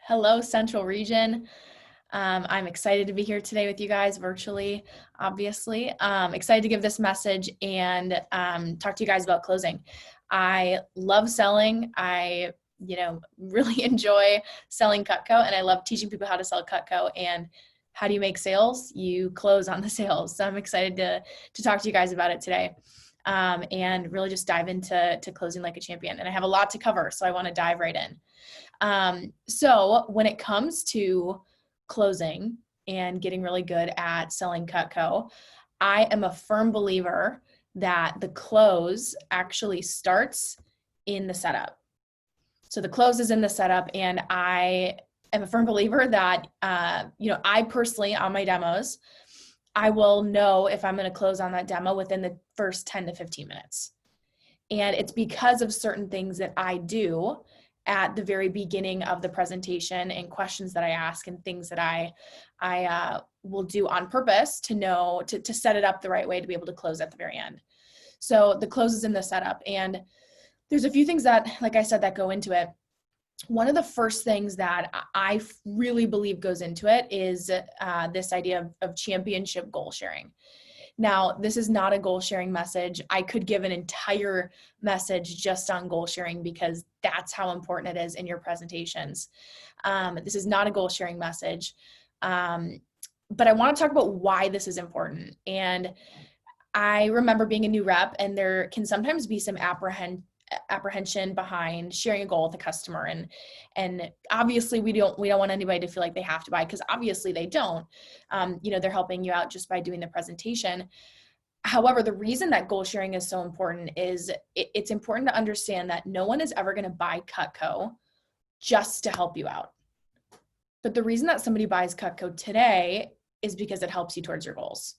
Hello, Central Region. I'm excited to be here today with you guys virtually, obviously. Excited to give this message and talk to you guys about closing. I love selling. I really enjoy selling Cutco, and I love teaching people how to sell Cutco. And how do you make sales? You close on the sales. So I'm excited to talk to you guys about it today. And really just dive into closing like a champion. And I have a lot to cover, so I want to dive right in. So when it comes to closing and getting really good at selling Cutco, I am a firm believer that the close actually starts in the setup. So the close is in the setup, and I am a firm believer that, I personally on my demos, I will know if I'm going to close on that demo within the first 10 to 15 minutes. And it's because of certain things that I do at the very beginning of the presentation and questions that I ask and things that I will do on purpose to know, to set it up the right way to be able to close at the very end. So the close is in the setup, and there's a few things that, like I said, that go into it. One of the first things that I really believe goes into it is this idea of championship goal sharing. Now, this is not a goal sharing message. I could give an entire message just on goal sharing because that's how important it is in your presentations. This is not a goal sharing message, but I want to talk about why this is important. And I remember being a new rep, and there can sometimes be some apprehension behind sharing a goal with a customer, and obviously we don't want anybody to feel like they have to buy, because obviously they don't. They're helping you out just by doing the presentation. However, the reason that goal sharing is so important is it's important to understand that no one is ever going to buy Cutco just to help you out. But the reason that somebody buys Cutco today is because it helps you towards your goals.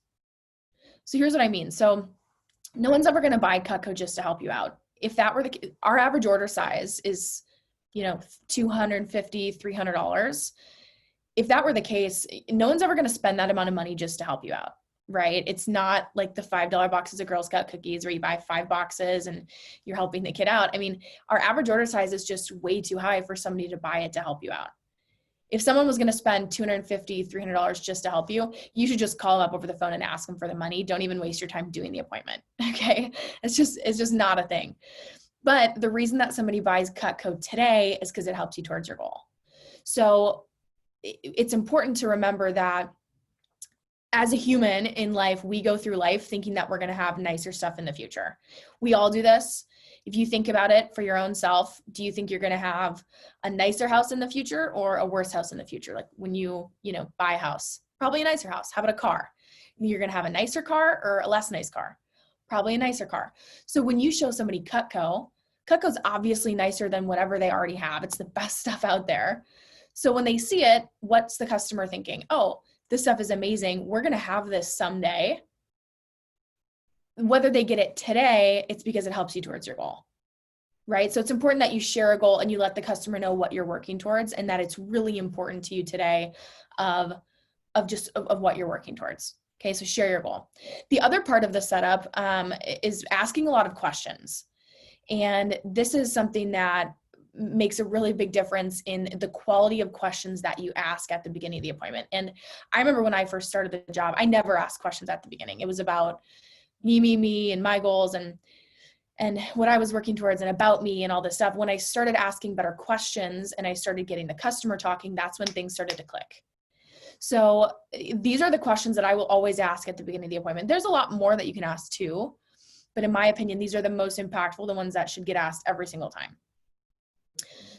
So here's what I mean. So no one's ever going to buy Cutco just to help you out. If that were our average order size is, $250, $300. If that were the case, no one's ever going to spend that amount of money just to help you out, right? It's not like the $5 boxes of Girl Scout cookies where you buy 5 boxes and you're helping the kid out. I mean, our average order size is just way too high for somebody to buy it to help you out. If someone was going to spend $250, $300 just to help you, you should just call them up over the phone and ask them for the money. Don't even waste your time doing the appointment. Okay. It's just not a thing. But the reason that somebody buys Cutco today is because it helps you towards your goal. So it's important to remember that as a human in life, we go through life thinking that we're going to have nicer stuff in the future. We all do this. If you think about it for your own self, do you think you're going to have a nicer house in the future or a worse house in the future? Like when you buy a house, probably a nicer house. How about a car? You're going to have a nicer car or a less nice car? Probably a nicer car. So when you show somebody Cutco's obviously nicer than whatever they already have. It's the best stuff out there. So when they see it, what's the customer thinking? Oh, this stuff is amazing. We're going to have this someday. Whether they get it today, it's because it helps you towards your goal, right? So it's important that you share a goal and you let the customer know what you're working towards, and that it's really important to you today of what you're working towards. Okay, so share your goal. The other part of the setup is asking a lot of questions. And this is something that makes a really big difference in the quality of questions that you ask at the beginning of the appointment. And I remember when I first started the job, I never asked questions at the beginning. It was about me, and my goals and what I was working towards and about me and all this stuff. When I started asking better questions and I started getting the customer talking, that's when things started to click. So these are the questions that I will always ask at the beginning of the appointment. There's a lot more that you can ask too, but in my opinion, these are the most impactful, the ones that should get asked every single time.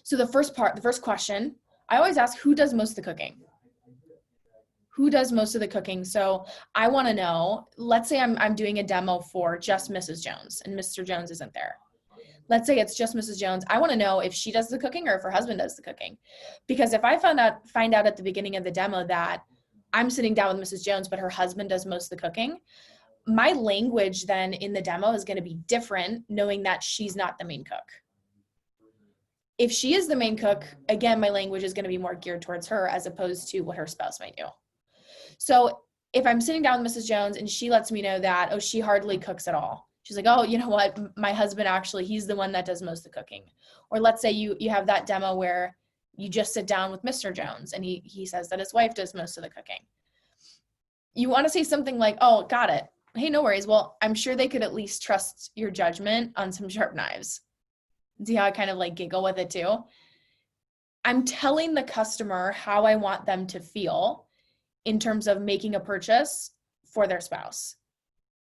So the first question, I always ask, who does most of the cooking? Who does most of the cooking? So I want to know, let's say I'm doing a demo for just Mrs. Jones and Mr. Jones isn't there. Let's say it's just Mrs. Jones. I want to know if she does the cooking or if her husband does the cooking. Because if I find out at the beginning of the demo that I'm sitting down with Mrs. Jones, but her husband does most of the cooking, my language then in the demo is going to be different, knowing that she's not the main cook. If she is the main cook, again, my language is going to be more geared towards her as opposed to what her spouse might do. So if I'm sitting down with Mrs. Jones and she lets me know that, oh, she hardly cooks at all. She's like, oh, you know what? My husband actually, he's the one that does most of the cooking. Or let's say you have that demo where you just sit down with Mr. Jones and he says that his wife does most of the cooking. You want to say something like, oh, got it. Hey, no worries. Well, I'm sure they could at least trust your judgment on some sharp knives. See how I kind of like giggle with it too? I'm telling the customer how I want them to feel in terms of making a purchase for their spouse.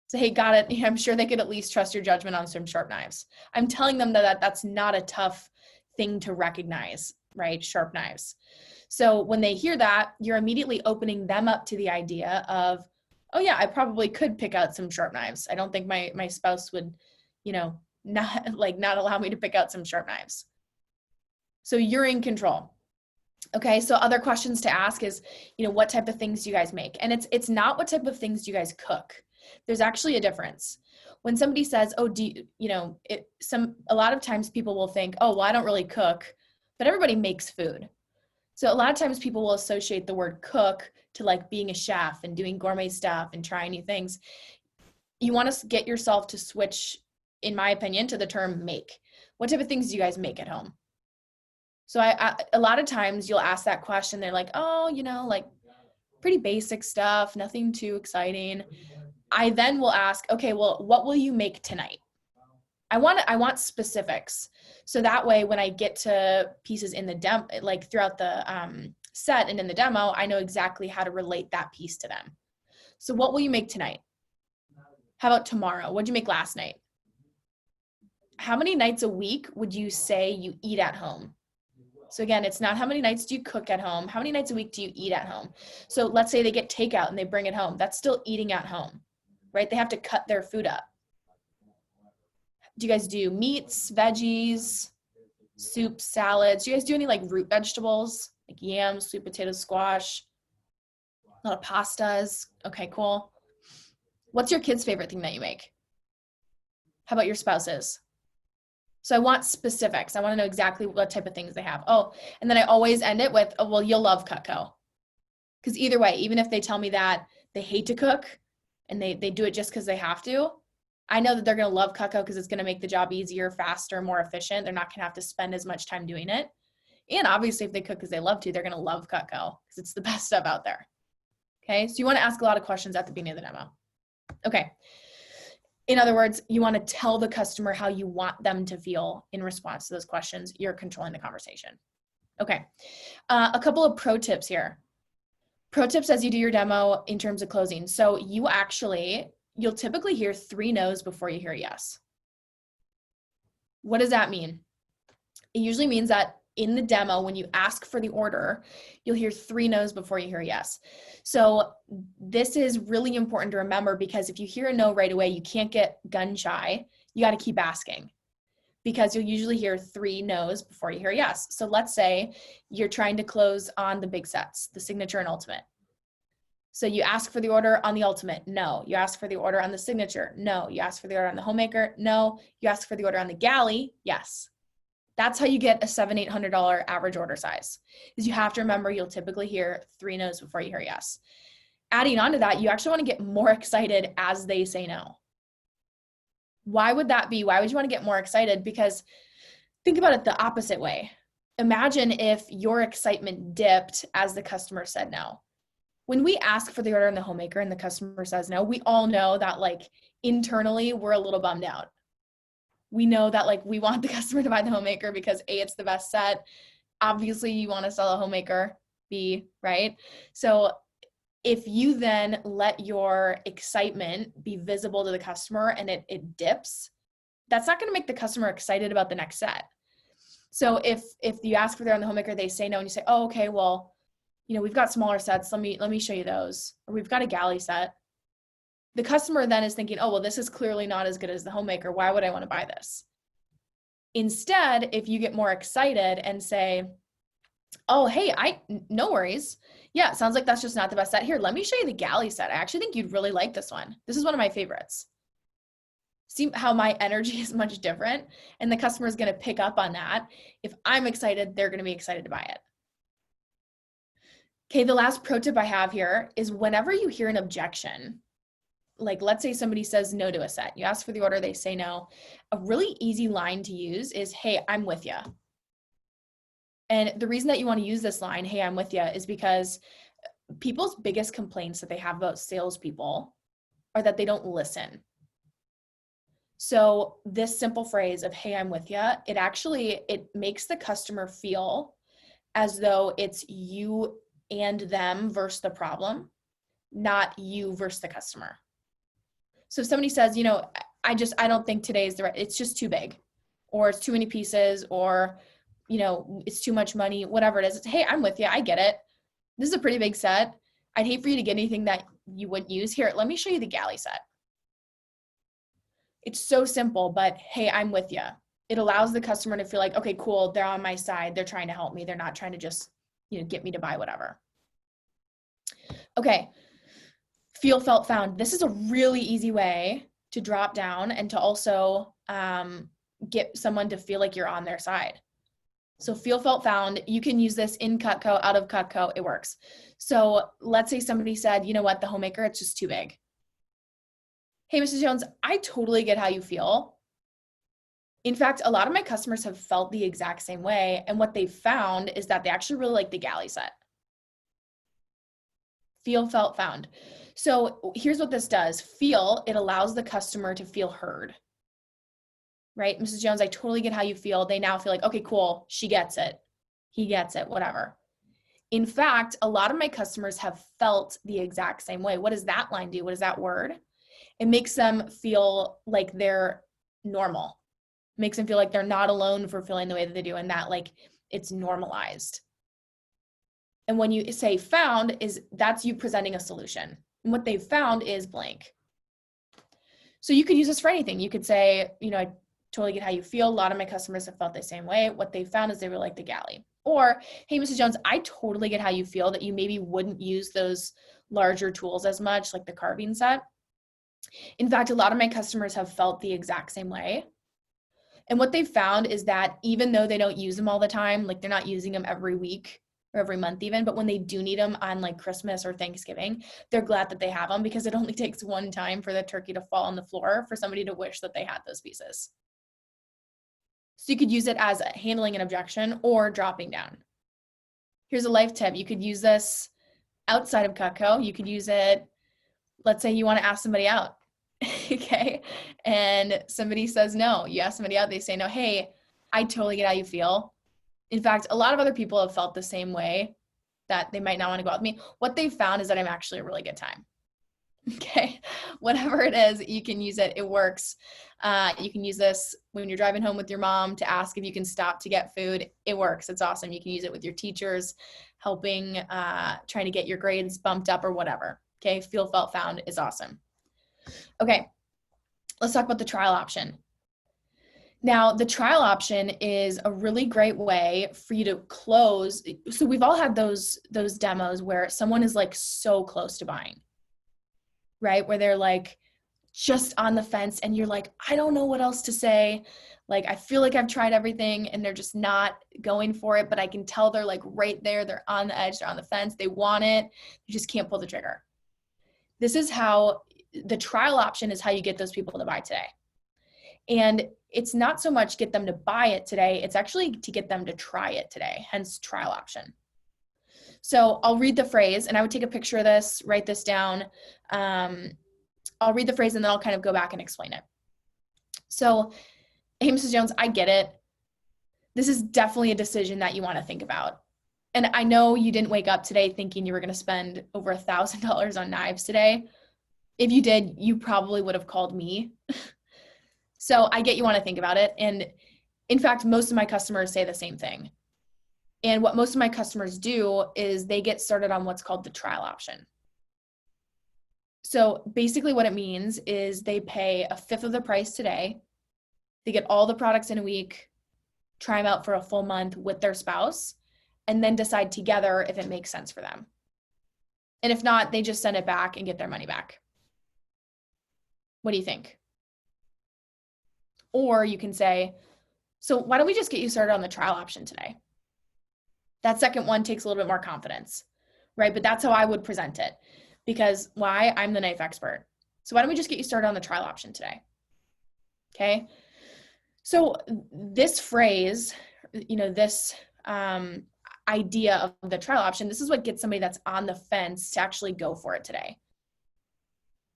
So, hey, got it. I'm sure they could at least trust your judgment on some sharp knives. I'm telling them that that's not a tough thing to recognize, right? Sharp knives. So when they hear that, you're immediately opening them up to the idea of, oh yeah, I probably could pick out some sharp knives. I don't think my spouse would, not allow me to pick out some sharp knives. So you're in control. Okay, so other questions to ask is, what type of things do you guys make? And it's not what type of things do you guys cook. There's actually a difference. When somebody says, oh, a lot of times people will think, oh, well, I don't really cook, but everybody makes food. So a lot of times people will associate the word cook to like being a chef and doing gourmet stuff and trying new things. You want to get yourself to switch, in my opinion, to the term make. What type of things do you guys make at home? So a lot of times you'll ask that question. They're like, oh, like pretty basic stuff, nothing too exciting. I then will ask, okay, well, what will you make tonight? I want specifics. So that way, when I get to pieces in the demo, like throughout the set and in the demo, I know exactly how to relate that piece to them. So what will you make tonight? How about tomorrow? What'd you make last night? How many nights a week would you say you eat at home? So again, it's not how many nights do you cook at home? How many nights a week do you eat at home? So let's say they get takeout and they bring it home. That's still eating at home, right? They have to cut their food up. Do you guys do meats, veggies, soup, salads? Do you guys do any like root vegetables, like yams, sweet potatoes, squash? A lot of pastas. Okay, cool. What's your kid's favorite thing that you make? How about your spouse's? So I want specifics. I want to know exactly what type of things they have. Oh, and then I always end it with, oh, well, you'll love Cutco. Because either way, even if they tell me that they hate to cook and they do it just because they have to, I know that they're going to love Cutco because it's going to make the job easier, faster, more efficient. They're not going to have to spend as much time doing it. And obviously, if they cook because they love to, they're going to love Cutco because it's the best stuff out there. Okay, so you want to ask a lot of questions at the beginning of the demo. Okay. In other words, you want to tell the customer how you want them to feel in response to those questions. You're controlling the conversation. Okay. A couple of pro tips here. Pro tips as you do your demo in terms of closing. So you'll typically hear 3 no's before you hear yes. What does that mean? It usually means that in the demo, when you ask for the order, you'll hear 3 no's before you hear yes. So this is really important to remember because if you hear a no right away, you can't get gun shy. You got to keep asking because you'll usually hear 3 no's before you hear yes. So let's say you're trying to close on the big sets, the signature and ultimate. So you ask for the order on the ultimate, no. You ask for the order on the signature, no. You ask for the order on the homemaker, no. You ask for the order on the galley, yes. That's how you get a $700, $800 average order size. Is you have to remember you'll typically hear 3 no's before you hear yes. Adding on to that, you actually want to get more excited as they say no. Why would that be? Why would you want to get more excited? Because think about it the opposite way. Imagine if your excitement dipped as the customer said no. When we ask for the order on the homemaker and the customer says no, we all know that like internally we're a little bummed out. We know that like we want the customer to buy the homemaker because A, it's the best set. Obviously you want to sell a homemaker, B, right? So if you then let your excitement be visible to the customer and it dips, that's not going to make the customer excited about the next set. So if you ask for the order on the homemaker, they say no, and you say, oh, okay, well, we've got smaller sets. Let me show you those. Or we've got a galley set. The customer then is thinking, oh, well, this is clearly not as good as the homemaker. Why would I want to buy this? Instead, if you get more excited and say, oh, hey, no worries. Yeah, sounds like that's just not the best set. Here, let me show you the galley set. I actually think you'd really like this one. This is one of my favorites. See how my energy is much different? And the customer is going to pick up on that. If I'm excited, they're going to be excited to buy it. Okay, the last pro tip I have here is whenever you hear an objection, like let's say somebody says no to a set, you ask for the order, they say no. A really easy line to use is, hey, I'm with you. And the reason that you want to use this line, hey, I'm with you, is because people's biggest complaints that they have about salespeople are that they don't listen. So this simple phrase of, hey, I'm with you, it makes the customer feel as though it's you and them versus the problem, not you versus the customer. So if somebody says, I don't think today is it's just too big, or it's too many pieces, or, it's too much money, whatever it is. It's, hey, I'm with you. I get it. This is a pretty big set. I'd hate for you to get anything that you wouldn't use. Here, let me show you the galley set. It's so simple, but hey, I'm with you. It allows the customer to feel like, okay, cool, they're on my side. They're trying to help me. They're not trying to just, get me to buy whatever. Okay. Feel, felt, found. This is a really easy way to drop down and to also get someone to feel like you're on their side. So feel, felt, found. You can use this in Cutco, out of Cutco. It works. So let's say somebody said, you know what, the homemaker, it's just too big. Hey, Mrs. Jones, I totally get how you feel. In fact, a lot of my customers have felt the exact same way. And what they've found is that they actually really like the galley set. Feel, felt, found. So here's what this does. Feel, it allows the customer to feel heard. Right? Mrs. Jones, I totally get how you feel. They now feel like, okay, cool. She gets it. He gets it, whatever. In fact, a lot of my customers have felt the exact same way. What does that line do? What is that word? It makes them feel like they're normal. It makes them feel like they're not alone for feeling the way that they do, and that like it's normalized. And when you say found, that's you presenting a solution. And what they've found is blank. So you could use this for anything. You could say, I totally get how you feel. A lot of my customers have felt the same way. What they found is they really like the galley. Or, hey, Mrs. Jones, I totally get how you feel that you maybe wouldn't use those larger tools as much, like the carving set. In fact, a lot of my customers have felt the exact same way. And what they've found is that even though they don't use them all the time, like they're not using them every week or every month even, but when they do need them on like Christmas or Thanksgiving, they're glad that they have them, because it only takes one time for the turkey to fall on the floor for somebody to wish that they had those pieces. So you could use it as handling an objection or dropping down. Here's a life tip. You could use this outside of Cutco. You could use it, let's say you want to ask somebody out. Okay. And somebody says no. You ask somebody out, they say no. Hey, I totally get how you feel. In fact, a lot of other people have felt the same way, that they might not want to go out with me. What they've found is that I'm actually a really good time. Okay. Whatever it is, you can use it. It works. You can use this when you're driving home with your mom to ask if you can stop to get food. It works. It's awesome. You can use it with your teachers, helping, trying to get your grades bumped up or whatever. Okay. Feel, felt, found is awesome. Okay. Let's talk about the trial option. Now, the trial option is a really great way for you to close. So we've all had those demos where someone is like so close to buying, right? Where they're like just on the fence and you're like, I don't know what else to say. Like, I feel like I've tried everything and they're just not going for it, but I can tell they're like right there. They're on the edge, they're on the fence. They want it. You just can't pull the trigger. This is how the trial option is how you get those people to buy today. And it's not so much get them to buy it today, it's actually to get them to try it today, hence trial option. So I'll read the phrase, and I would take a picture of this, write this down. I'll read the phrase and then I'll kind of go back and explain it. So, hey, Mrs. Jones, I get it. This is definitely a decision that you want to think about. And I know you didn't wake up today thinking you were going to spend over $1,000 on knives today. If you did, you probably would have called me. So I get you want to think about it. And in fact, most of my customers say the same thing. And what most of my customers do is they get started on what's called the trial option. So basically what it means is they pay a fifth of the price today. They get all the products in a week, try them out for a full month with their spouse, and then decide together if it makes sense for them. And if not, they just send it back and get their money back. What do you think? Or you can say, so why don't we just get you started on the trial option today? That second one takes a little bit more confidence, right? But that's how I would present it, because why? I'm the knife expert. So why don't we just get you started on the trial option today? Okay. So this phrase, this idea of the trial option, this is what gets somebody that's on the fence to actually go for it today.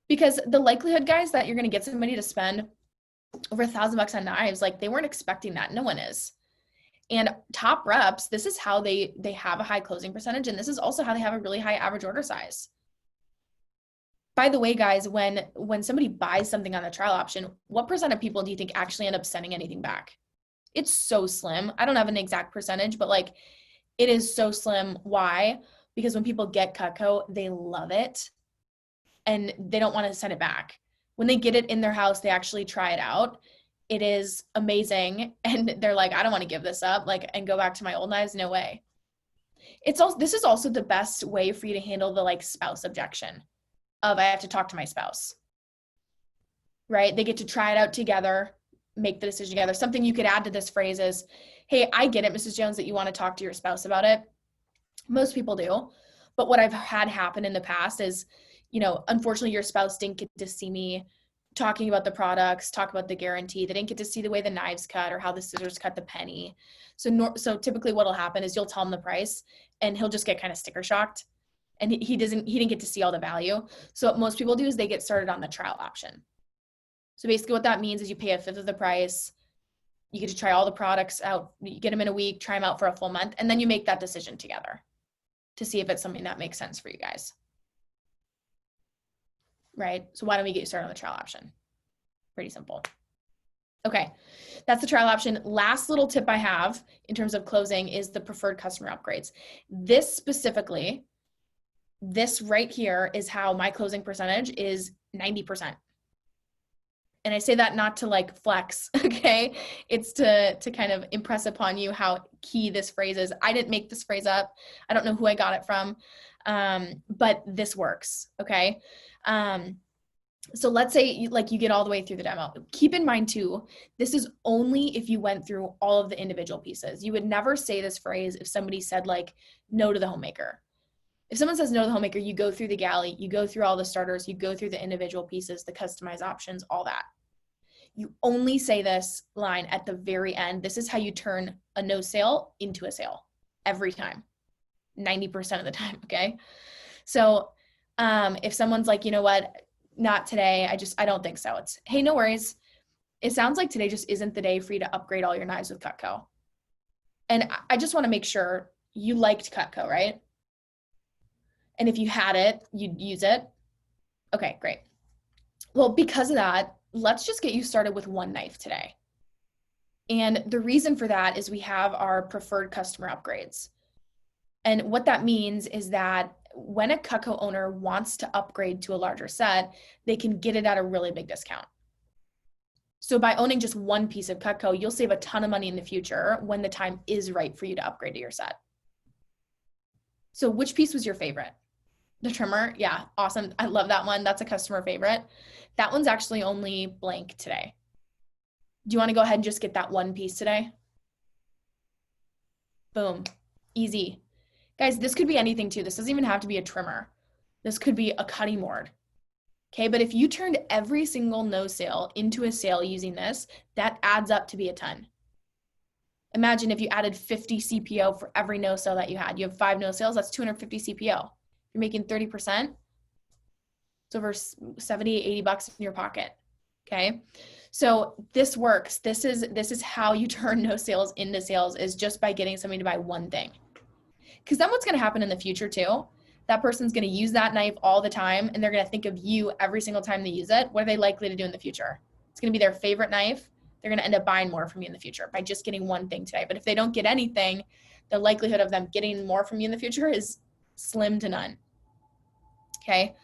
Because the likelihood, guys, that you're going to get somebody to spend over $1,000 on knives, like they weren't expecting that. No one is. And top reps, this is how they have a high closing percentage. And this is also how they have a really high average order size. By the way, guys, when somebody buys something on the trial option, what percent of people do you think actually end up sending anything back? It's so slim. I don't have an exact percentage, but like it is so slim. Why? Because when people get Cutco, they love it and they don't want to send it back. When they get it in their house, they actually try it out. It is amazing. And they're like, I don't want to give this up, like, and go back to my old knives. No way. This is also the best way for you to handle the like spouse objection of I have to talk to my spouse, right? They get to try it out together, make the decision together. Something you could add to this phrase is, hey, I get it, Mrs. Jones, that you want to talk to your spouse about it. Most people do. But what I've had happen in the past is, unfortunately your spouse didn't get to see me talking about the products, talk about the guarantee. They didn't get to see the way the knives cut or how the scissors cut the penny. So typically what'll happen is you'll tell him the price and he'll just get kind of sticker shocked. And he didn't get to see all the value. So what most people do is they get started on the trial option. So basically what that means is you pay 1/5 of the price. You get to try all the products out. You get them in a week, try them out for a full month, and then you make that decision together to see if it's something that makes sense for you guys. Right? So why don't we get you started on the trial option? Pretty simple. Okay, that's the trial option. Last little tip I have in terms of closing is the preferred customer upgrades. This specifically, this right here is how my closing percentage is 90%. And I say that not to like flex, okay? It's to kind of impress upon you how key this phrase is. I didn't make this phrase up. I don't know who I got it from, but this works, okay? So let's say you get all the way through the demo. Keep in mind too, this is only if you went through all of the individual pieces. You would never say this phrase if somebody said like no to the homemaker. If someone says no to the homemaker, you go through the galley, you go through all the starters, you go through the individual pieces, the customized options, all that. You only say this line at the very end. This is how you turn a no sale into a sale every time, 90% of the time, okay? So if someone's like, you know what, not today, I don't think so. It's, hey, no worries. It sounds like today just isn't the day for you to upgrade all your knives with Cutco. And I just want to make sure you liked Cutco, right? And if you had it, you'd use it. Okay, great. Well, because of that, let's just get you started with one knife today. And the reason for that is we have our preferred customer upgrades. And what that means is that when a Cutco owner wants to upgrade to a larger set, they can get it at a really big discount. So by owning just one piece of Cutco, you'll save a ton of money in the future when the time is right for you to upgrade to your set. So which piece was your favorite? The trimmer? Yeah, awesome. I love that one. That's a customer favorite. That one's actually only blank today. Do you want to go ahead and just get that one piece today? Boom. Easy. Guys, this could be anything too. This doesn't even have to be a trimmer. This could be a cutting board. Okay, but if you turned every single no sale into a sale using this, that adds up to be a ton. Imagine if you added 50 CPO for every no sale that you had. You have 5 no sales, that's 250 CPO. You're making 30%. It's over 70, 80 bucks in your pocket. Okay. So this works. This is how you turn no sales into sales, is just by getting somebody to buy one thing. Because then what's going to happen in the future too, that person's going to use that knife all the time and they're going to think of you every single time they use it. What are they likely to do in the future? It's going to be their favorite knife. They're going to end up buying more from you in the future by just getting one thing today. But if they don't get anything, the likelihood of them getting more from you in the future is slim to none. Okay.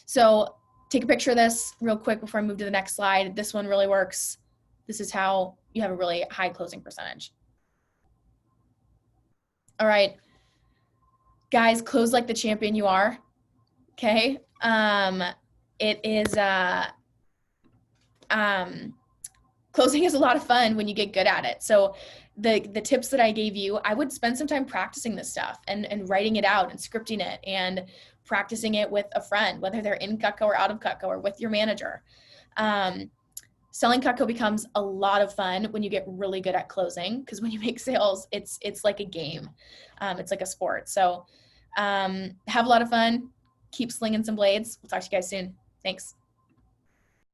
So take a picture of this real quick before I move to the next slide. This one really works. This is how you have a really high closing percentage. All right. Guys, close like the champion you are. Okay. It is, closing is a lot of fun when you get good at it. So the tips that I gave you, I would spend some time practicing this stuff and writing it out and scripting it and practicing it with a friend, whether they're in Cutco or out of Cutco or with your manager. selling Cutco becomes a lot of fun when you get really good at closing, because when you make sales, it's like a game. It's like a sport. So have a lot of fun. Keep slinging some blades. We'll talk to you guys soon. Thanks.